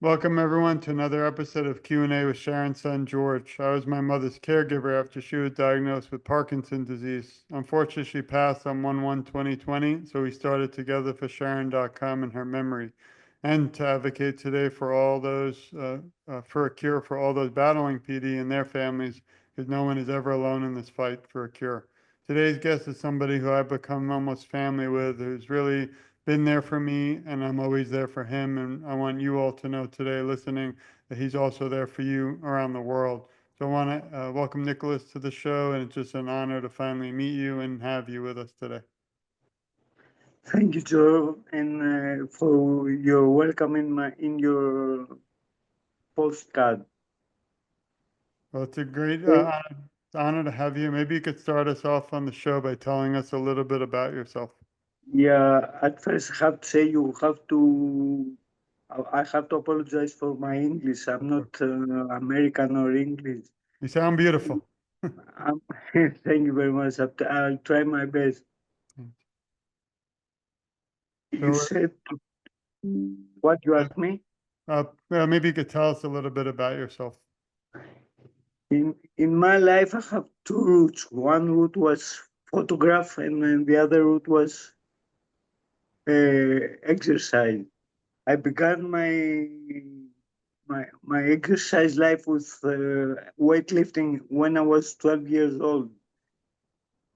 Welcome everyone to another episode of Q&A with Sharon's son George. I was my mother's caregiver after she was diagnosed with Parkinson's disease. Unfortunately, she passed on 1/1/2020, so we started Together for Sharon.com in her memory and to advocate today for all those for a cure for all those battling PD and their families, because no one is ever alone in this fight for a cure. Today's guest is somebody who I've become almost family with, who's really been there for me, and I'm always there for him. And I want you all to know today, listening, that he's also there for you around the world. So I want to welcome Nikolas to the show, and it's just an honor to finally meet you and have you with us today. Thank you, Joe, and for your welcome in your postcard. Well, it's a great Eh, honor to have you. Maybe you could start us off on the show by telling us a little bit about yourself. Yeah, at first I have to say you have to. I have to apologize for my English. I'm not American or English. You sound beautiful. I'm, thank you very much. I'll try my best. You So said what you asked me. maybe you could tell us a little bit about yourself. In my life, I have two routes. One route was photograph, and then the other route was exercise. I began my exercise life with weightlifting when I was 12 years old.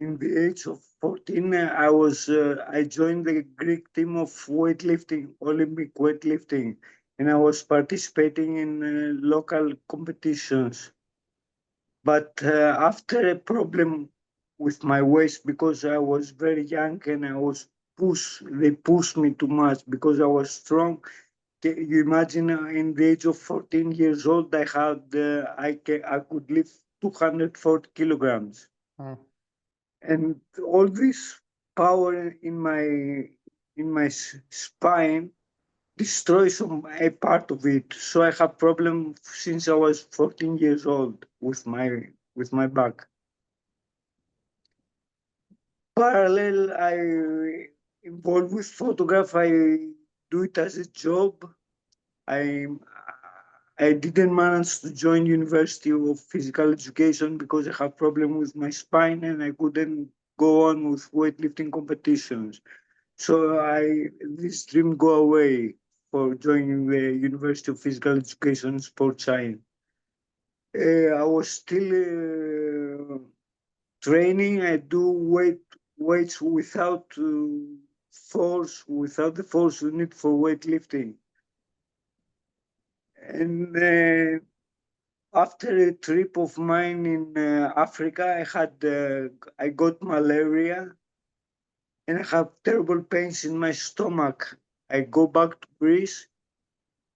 In the age of 14, I joined the Greek team of weightlifting, Olympic weightlifting, and I was participating in local competitions. But after a problem with my waist, because I was very young and they pushed me too much because I was strong. You imagine in the age of 14 years old, I could lift 240 kilograms. Oh, And all this power in my spine destroys a part of it. So I have problem since I was 14 years old with my back. Parallel, I involved with photograph. I do it as a job. I I didn't manage to join University of Physical Education because I have problem with my spine and I couldn't go on with weightlifting competitions. So this dream go away for joining the University of Physical Education Sports Science. I was still training. I do weights without without the force you need for weightlifting. And after a trip of mine in Africa, I got malaria and I have terrible pains in my stomach. I go back to Greece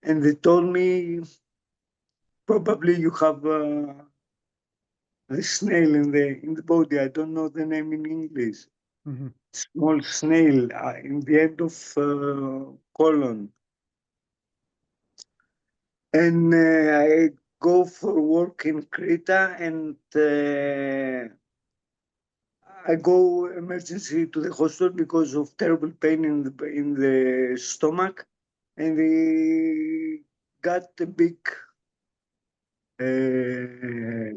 and they told me probably you have the snail in the body. I don't know the name in English. hmm. Small snail in the end of colon. And I go for work in Creta and I go emergency to the hospital because of terrible pain in the stomach, and they got a big uh,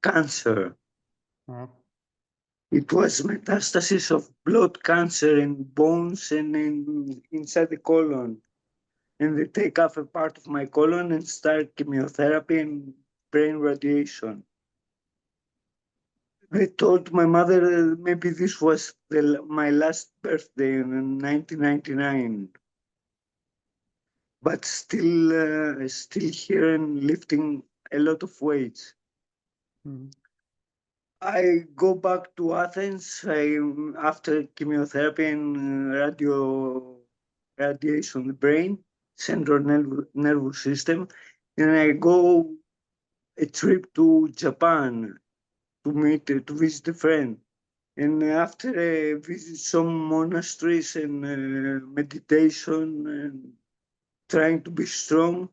cancer. Wow. It was metastasis of blood cancer in bones and inside the colon. And they take off a part of my colon and start chemotherapy and brain radiation. I told my mother maybe this was my last birthday in 1999, but still here and lifting a lot of weights. Mhm. I go back to Athens after chemotherapy and radiation, the brain, central nervous system, and I go a trip to Japan to visit a friend. And after I visit some monasteries and meditation and trying to be strong,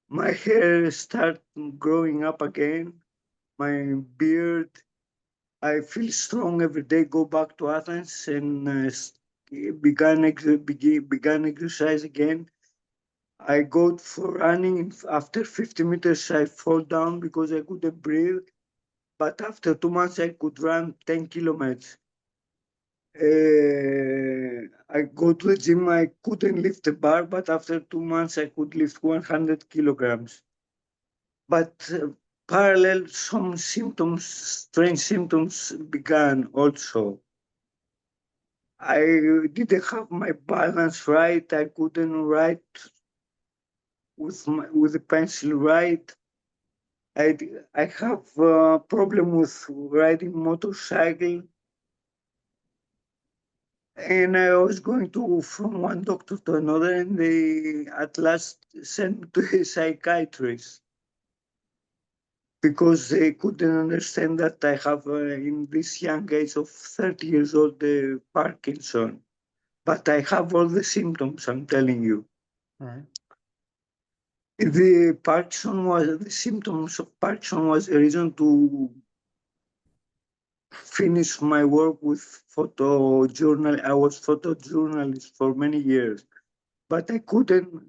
my hair start growing up again, my beard. I feel strong every day. Go back to Athens and began exercise again. I go for running. After 50 meters, I fall down because I couldn't breathe. But after 2 months, I could run 10 kilometers. I go to the gym. I couldn't lift a bar, but after 2 months, I could lift 100 kilograms. But parallel, some symptoms, strange symptoms began also. I didn't have my balance right. I couldn't write with the pencil right. I have a problem with riding motorcycle, and I was going to from one doctor to another, and they at last sent me to a psychiatrist because they couldn't understand that I have in this young age of 30 years old Parkinson. But I have all the symptoms, I'm telling you. Right. The symptoms of Parkinson was a reason to finish my work with photojournal. I was photojournalist for many years, but I couldn't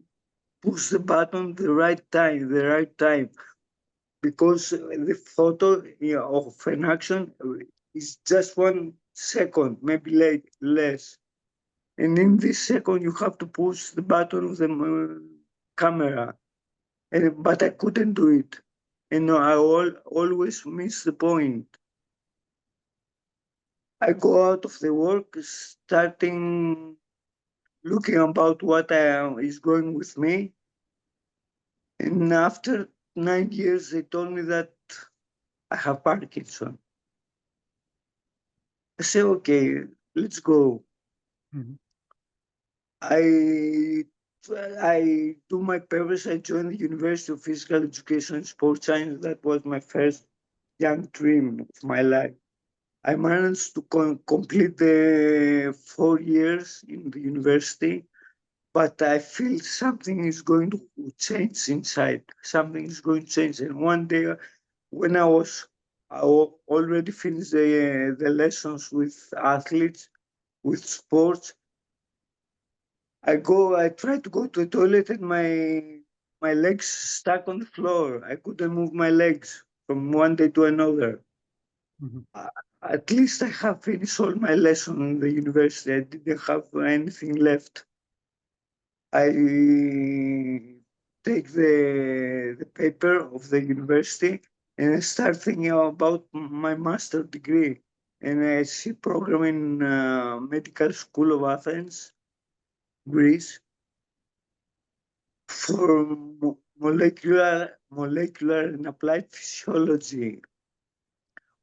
push the button the right time, because the photo of an action is just 1 second, maybe less. And in this second, you have to push the button of the camera. But I couldn't do it. And I always miss the point. I go out of the work starting looking about what is going with me. And after 9 years, they told me that I have Parkinson. I say, okay, let's go. Mhm. I I do my papers. I joined the University of Physical Education and Sports Science. That was my first young dream of my life. I managed to complete the 4 years in the university, but I feel something is going to change inside. Something is going to change. And one day, when already finished the lessons with athletes, with sports, I try to go to the toilet and my legs stuck on the floor. I couldn't move my legs from one day to another. Mhm. At least I have finished all my lessons in the university. I didn't have anything left. I take the paper of the university and I start thinking about my master degree. And I see program in Medical School of Athens, Greece, for molecular and applied physiology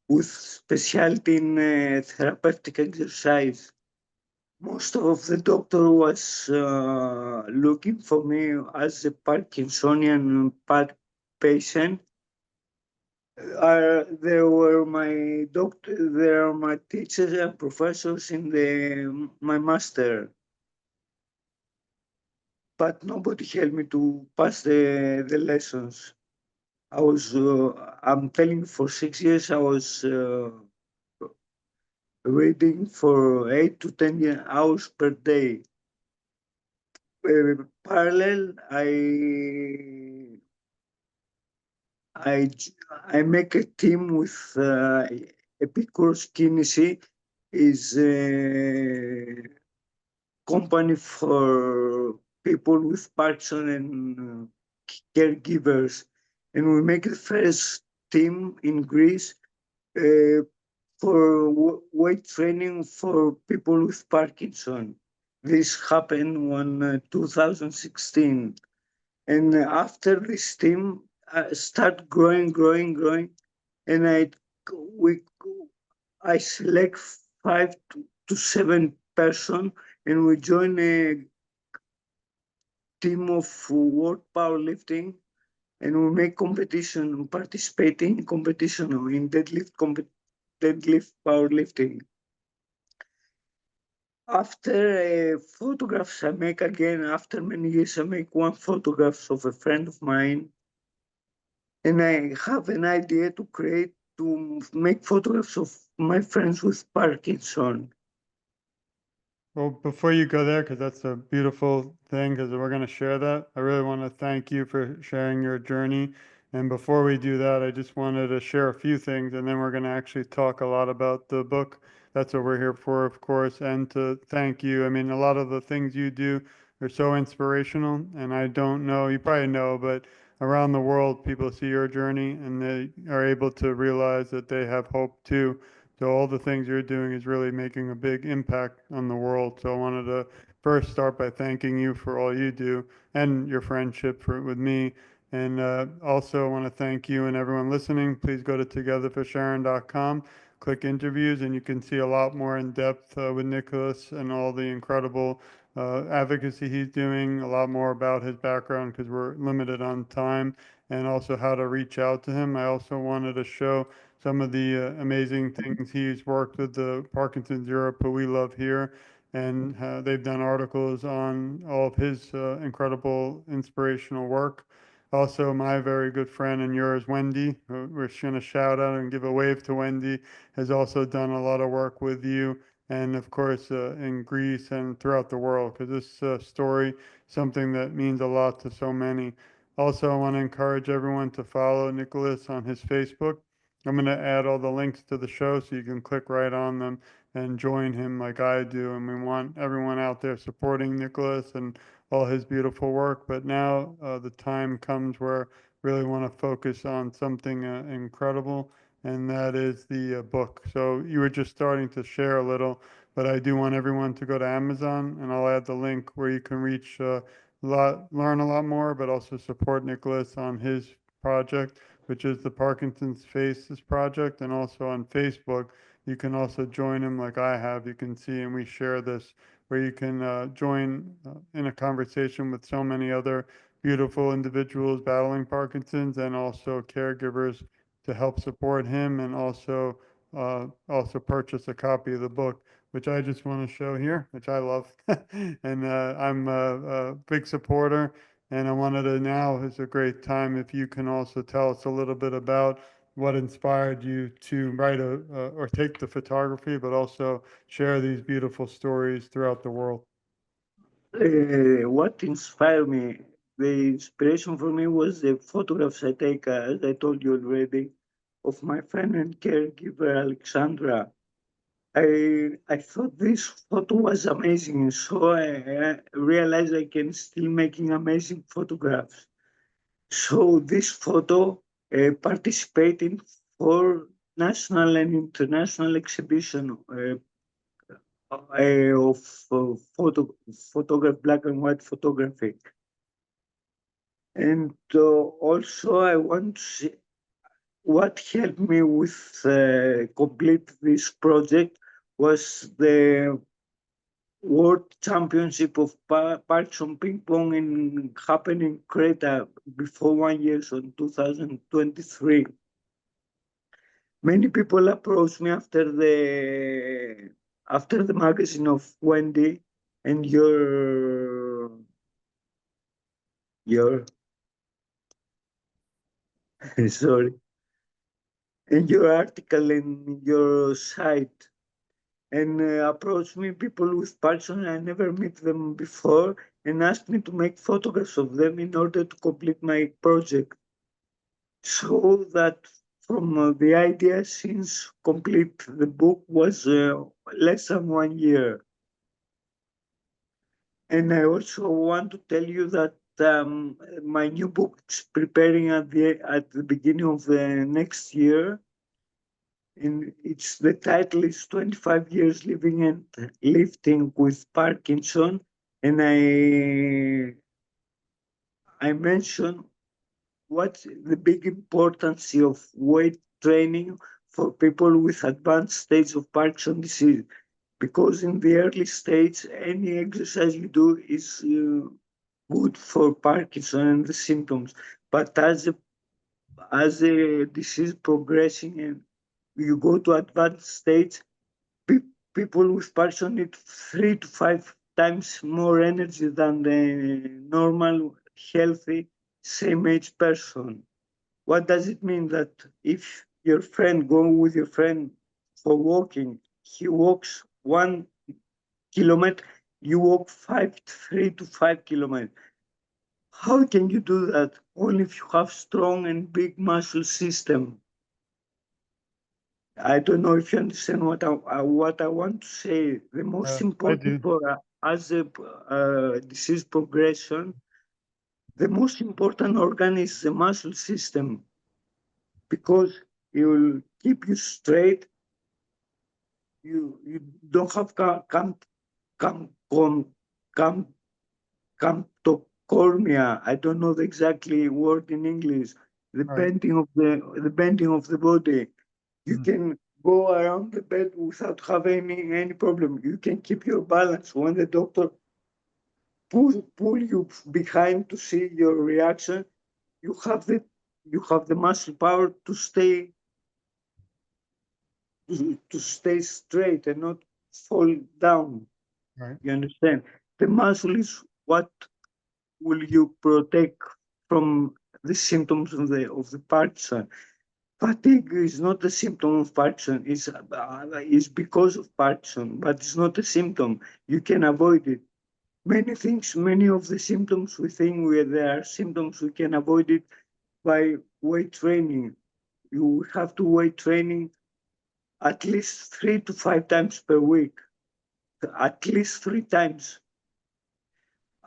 with specialty in therapeutic exercise. Most of the doctor was looking for me as a Parkinsonian patient. There were my doctor, there are my teachers and professors in my master, but nobody helped me to pass the lessons. I'm telling you, for 6 years, I was reading for 8 to 10 hours per day. Parallel, I I make a team with Epicurus Kinesis, is a company for people with Parkinson and caregivers, and we make the first team in Greece uh, for weight training for people with Parkinson. This happened in 2016. And after this team start growing, and we I select 5 to 7 person, and we join a team of world powerlifting, and we make competition, participating in competition in deadlift powerlifting. After photographs I make again, after many years, I make one photograph of a friend of mine, and I have an idea to make photographs of my friends with Parkinson. Well, before you go there, because that's a beautiful thing, because we're going to share that, I really want to thank you for sharing your journey. And before we do that, I just wanted to share a few things, and then we're going to actually talk a lot about the book. That's what we're here for, of course, and to thank you. I mean, a lot of the things you do are so inspirational, and I don't know, you probably know, but around the world, people see your journey and they are able to realize that they have hope too. So all the things you're doing is really making a big impact on the world. So I wanted to first start by thanking you for all you do and your friendship with me. And also I want to thank you and everyone listening. Please go to togetherforsharon.com, click interviews, and you can see a lot more in depth with Nikolas and all the incredible advocacy he's doing, a lot more about his background because we're limited on time, and also how to reach out to him. I also wanted to show some of the amazing things he's worked with the Parkinson's Europe, who we love here, and they've done articles on all of his incredible inspirational work. Also, my very good friend and yours, Wendy, we're going to shout out and give a wave to Wendy, has also done a lot of work with you, and of course in Greece and throughout the world, because this story, something that means a lot to so many. Also, I want to encourage everyone to follow Nikolas on his Facebook. I'm going to add all the links to the show so you can click right on them and join him like I do. And we want everyone out there supporting Nikolas and all his beautiful work. But now the time comes where I really want to focus on something incredible, and that is the book. So you were just starting to share a little, but I do want everyone to go to Amazon, and I'll add the link where you can reach learn a lot more, but also support Nikolas on his project, which is the Parkinson's Faces Project, and also on Facebook. You can also join him like I have. You can see, and we share this, where you can join in a conversation with so many other beautiful individuals battling Parkinson's and also caregivers to help support him, and also purchase a copy of the book, which I just want to show here, which I love. And I'm a big supporter. And I wanted to now is a great time if you can also tell us a little bit about what inspired you to write or take the photography, but also share these beautiful stories throughout the world. What inspired me, the inspiration for me was the photographs I take, as I told you already, of my friend and caregiver Alexandra. I thought this photo was amazing, so I realized I can still making amazing photographs. So this photo participating for national and international exhibition of photograph, black and white photography. And also I want to see what helped me with complete this project was the World Championship of Parkinson Ping Pong in happening in Creta before 1 year, so in 2023. Many people approached me after the magazine of Wendy and your sorry, and your article in your site, and approached me people with Parkinson. I never met them before, and asked me to make photographs of them in order to complete my project. So that from the idea since complete the book was less than 1 year. And I also want to tell you that my new book is preparing at the beginning of the next year. And the title is 25 Years Living and Lifting with Parkinson. And I mention what's the big importance of weight training for people with advanced stage of Parkinson's disease. Because in the early stage, any exercise you do is good for Parkinson and the symptoms. But as the disease progressing and you go to advanced stage, people with Parkinson need 3 to 5 times more energy than the normal, healthy, same age person. What does it mean? That if your friend go with your friend for walking, he walks 1 kilometers, you walk 3 to 5 kilometers. How can you do that? Only if you have strong and big muscle system. I don't know if you understand what I want to say. The most I important do. for as a disease progression, the most important organ is the muscle system because it will keep you straight. You don't have cam, cam, camptocormia. I don't know the exactly word in English. Right. The bending of the body. You Mhm. can go around the bed without having any problem. You can keep your balance. When the doctor pull you behind to see your reaction, you have the muscle power to stay straight and not fall down. Right. You understand? The muscle is what will you protect from the symptoms of the Parkinson. Fatigue is not a symptom of Parkinson. It's because of Parkinson, but it's not a symptom. You can avoid it. Many of the symptoms we think there are symptoms, we can avoid it by weight training. You have to weight training at least 3 to 5 times per week, at least 3 times.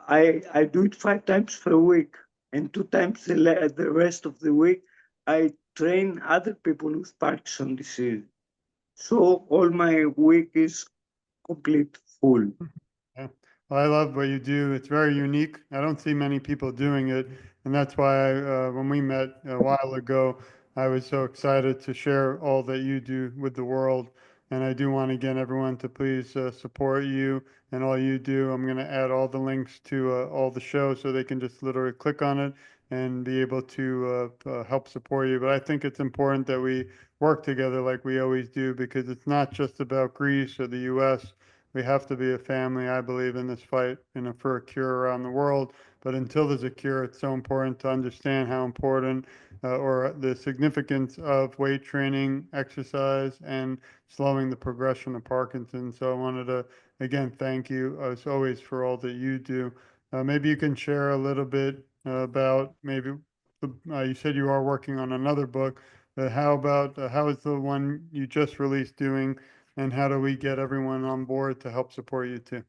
I do it 5 times per week, and 2 times the rest of the week I train other people with Parkinson disease. So all my week is complete full. Yeah. Well, I love what you do. It's very unique. I don't see many people doing it, and that's why when we met a while ago, I was so excited to share all that you do with the world. And I do want again everyone to please support you and all you do. I'm going to add all the links to all the shows so they can just literally click on it and be able to help support you. But I think it's important that we work together like we always do because it's not just about Greece or the U.S. We have to be a family, I believe, in this fight, for a cure around the world. But until there's a cure, it's so important to understand how important or the significance of weight training, exercise, and slowing the progression of Parkinson's. So I wanted to, again, thank you as always for all that you do. Maybe you can share a little bit about maybe you said you are working on another book. How about how is the one you just released doing? And how do we get everyone on board to help support you too?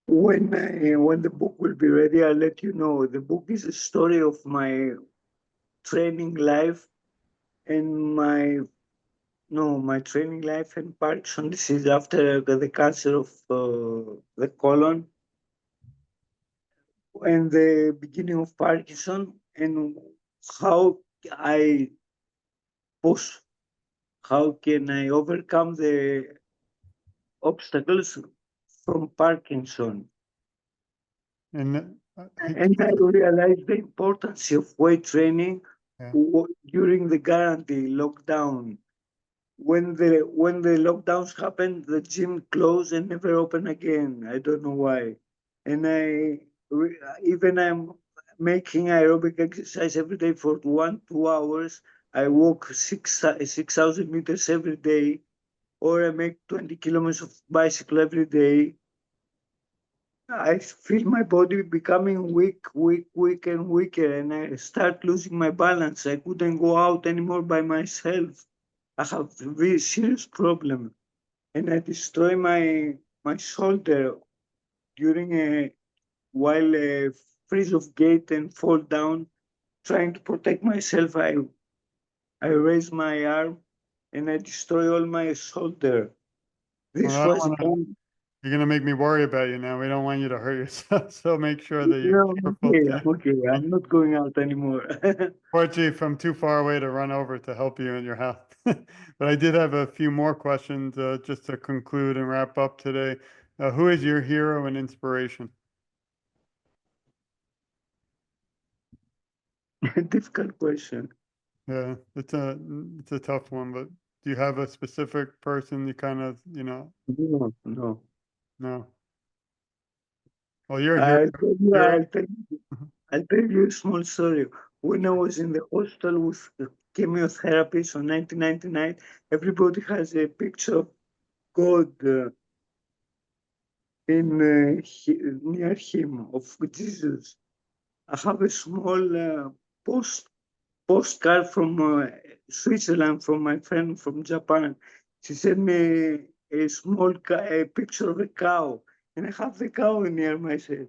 When the book will be ready, I'll let you know. The book is a story of my training life and my training life and Parkinson disease after the cancer of the colon and the beginning of Parkinson and how I post how can I overcome the obstacles from Parkinson. And And I realized the importance of weight training yeah, during the guarantee lockdown. When the lockdowns happened, the gym closed and never opened again. I don't know why. And even I'm making aerobic exercise every day for 1 2 hours. I walk 6,000 meters every day, or I make 20 kilometers of bicycle every day. I feel my body becoming weak, and weaker, and I start losing my balance. I couldn't go out anymore by myself. I have a very serious problem, and I destroy my shoulder during a while a freeze of gait and fall down. Trying to protect myself, I raise my arm and I destroy all my shoulder. well, This I don't was want to. done. You're gonna make me worry about you now. We don't want you to hurt yourself, so make sure that you're No, careful too. I'm okay. I'm not going out anymore. Fortunately, from too far away to run over to help you in your house. But I did have a few more questions just to conclude and wrap up today. Who is your hero and inspiration? Difficult question. Yeah, it's a tough one, but do you have a specific person you kind of, No, no. no? Well, you're here. I'll tell you, You're I'll tell you, I'll tell you a small story. When I was in the hospital with chemotherapy, so 1999, everybody has a picture of God near him, of Jesus. I have a small postcard from Switzerland from my friend from Japan. She sent me a picture of a cow, and I have the cow near myself.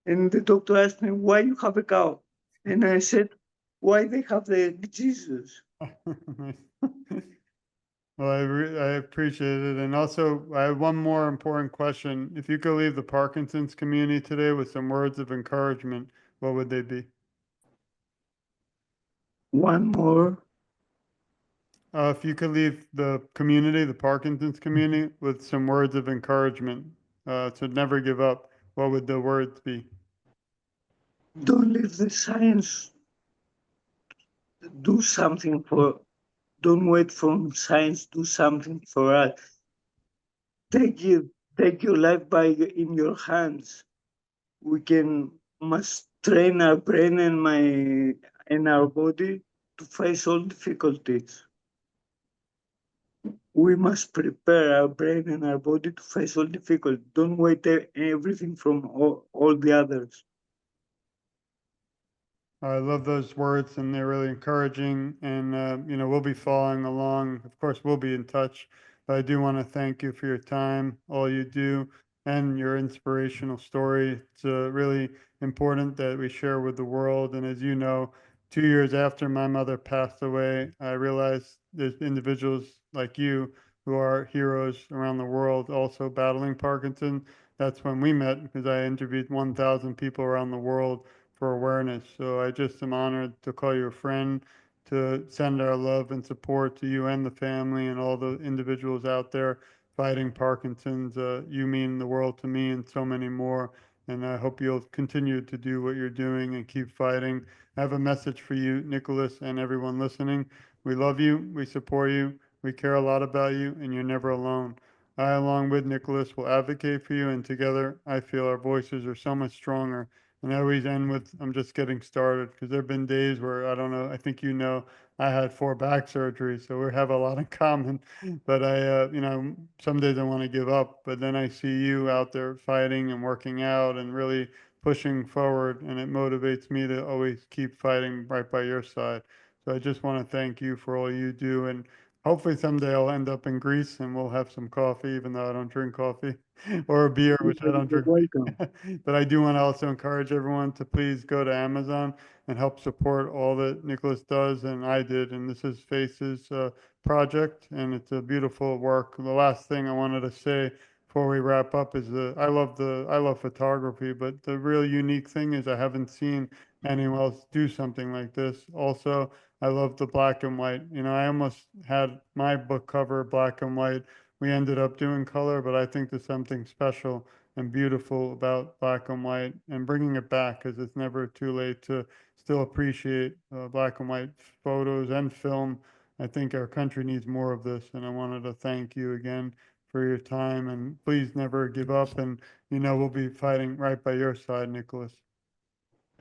And the doctor asked me, "Why you have a cow?" And I said, "Why they have the Jesus?" Well, I appreciate it. And also, I have one more important question. If you could leave the Parkinson's community today with some words of encouragement, what would they be? One more. If you could leave the community, the Parkinson's community, with some words of encouragement, to never give up, what would the words be? Don't leave the science. Do something for. Don't wait for science. Do something for us. Take you. Take your life in your hands. We must train our brain and our body to face all difficulties. We must prepare our brain and our body to face all difficulties. Don't wait everything from all the others. I love those words, and they're really encouraging. And we'll be following along. Of course, we'll be in touch. But I do want to thank you for your time, all you do, and your inspirational story. It's really important that we share with the world. And as you know, 2 years after my mother passed away, I realized there's individuals like you who are heroes around the world also battling Parkinson. That's when we met because I interviewed 1,000 people around the world for awareness. So I just am honored to call you a friend, to send our love and support to you and the family and all the individuals out there fighting Parkinson's. You mean the world to me and so many more. And I hope you'll continue to do what you're doing and keep fighting. I have a message for you, Nicholas, and everyone listening. We love you. We support you. We care a lot about you, and you're never alone. I, along with Nicholas, will advocate for you, and together I feel our voices are so much stronger. And I always end with, I'm just getting started, because there have been days where I don't know, I think I had 4 back surgeries, so we have a lot in common. But some days I want to give up, but then I see you out there fighting and working out and really pushing forward, and it motivates me to always keep fighting right by your side. So I just want to thank you for all you do, and hopefully someday I'll end up in Greece and we'll have some coffee, even though I don't drink coffee, or a beer, which I don't You're drink. welcome. But I do want to also encourage everyone to please go to Amazon and help support all that Nicholas does and I did. And this is Faces project, and it's a beautiful work. The last thing I wanted to say before we wrap up is I love photography, but the real unique thing is I haven't seen anyone else do something like this. Also, I love the black and white. I almost had my book cover black and white. We ended up doing color, but I think there's something special and beautiful about black and white and bringing it back, because it's never too late to still appreciate black and white photos and film. I think our country needs more of this, and I wanted to thank you again for your time, and please never give up. And we'll be fighting right by your side, Nicholas.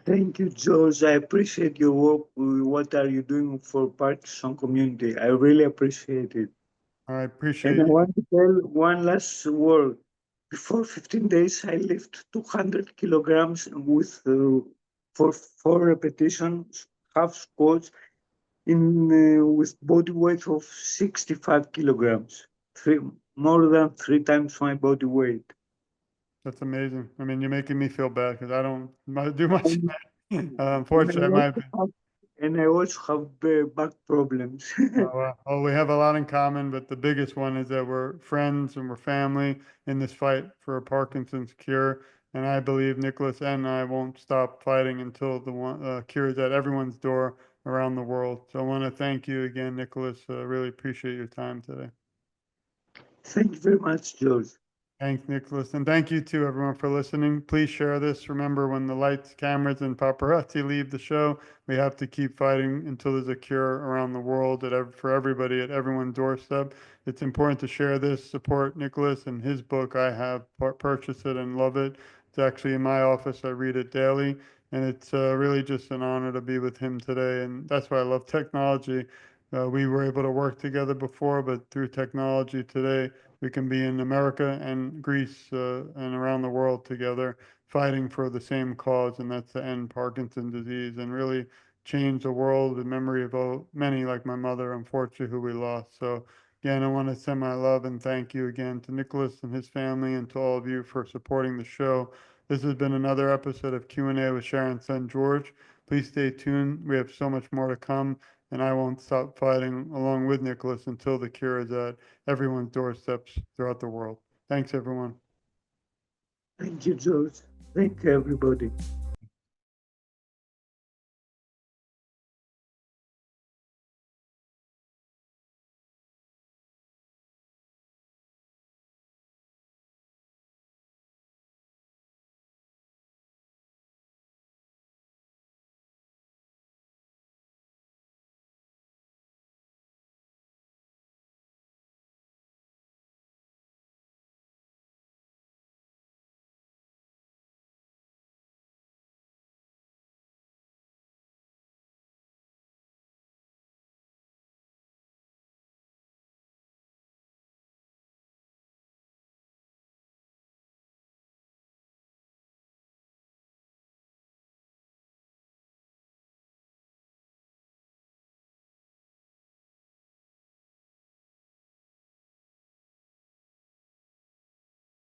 Thank you, George. I appreciate your work. What are you doing for Parkinson community? I really appreciate it. I And I appreciate you. want to tell one last word. Before 15 days, I lift 200 kilograms for 4 repetitions, half squats, with body weight of 65 kilograms, more than 3 times my body weight. That's amazing. I mean, you're making me feel bad because I don't do much. And, and I Unfortunately, I might also be. have, and I also have back problems. Well, we have a lot in common, but the biggest one is that we're friends and we're family in this fight for a Parkinson's cure. And I believe Nicholas and I won't stop fighting until the cure is at everyone's door around the world. So I want to thank you again, Nicholas. Really appreciate your time today. Thank you very much, George. Thanks, Nicholas. And thank you to everyone for listening. Please share this. Remember, when the lights, cameras, and paparazzi leave the show, we have to keep fighting until there's a cure around the world for everybody at everyone's doorstep. It's important to share this, support Nicholas and his book. I have purchased it and love it. It's actually in my office. I read it daily. And it's really just an honor to be with him today. And that's why I love technology. We were able to work together before, but through technology today, we can be in America and Greece and around the world together fighting for the same cause, and that's to end Parkinson's disease and really change the world in memory of many like my mother, unfortunately, who we lost. So again, I want to send my love and thank you again to Nikolas and his family and to all of you for supporting the show. This has been another episode of Q&A with Sharon's son, George. Please stay tuned. We have so much more to come, and I won't stop fighting along with Nikolas until the cure is at everyone's doorsteps throughout the world. Thanks, everyone. Thank you, George. Thank you, everybody.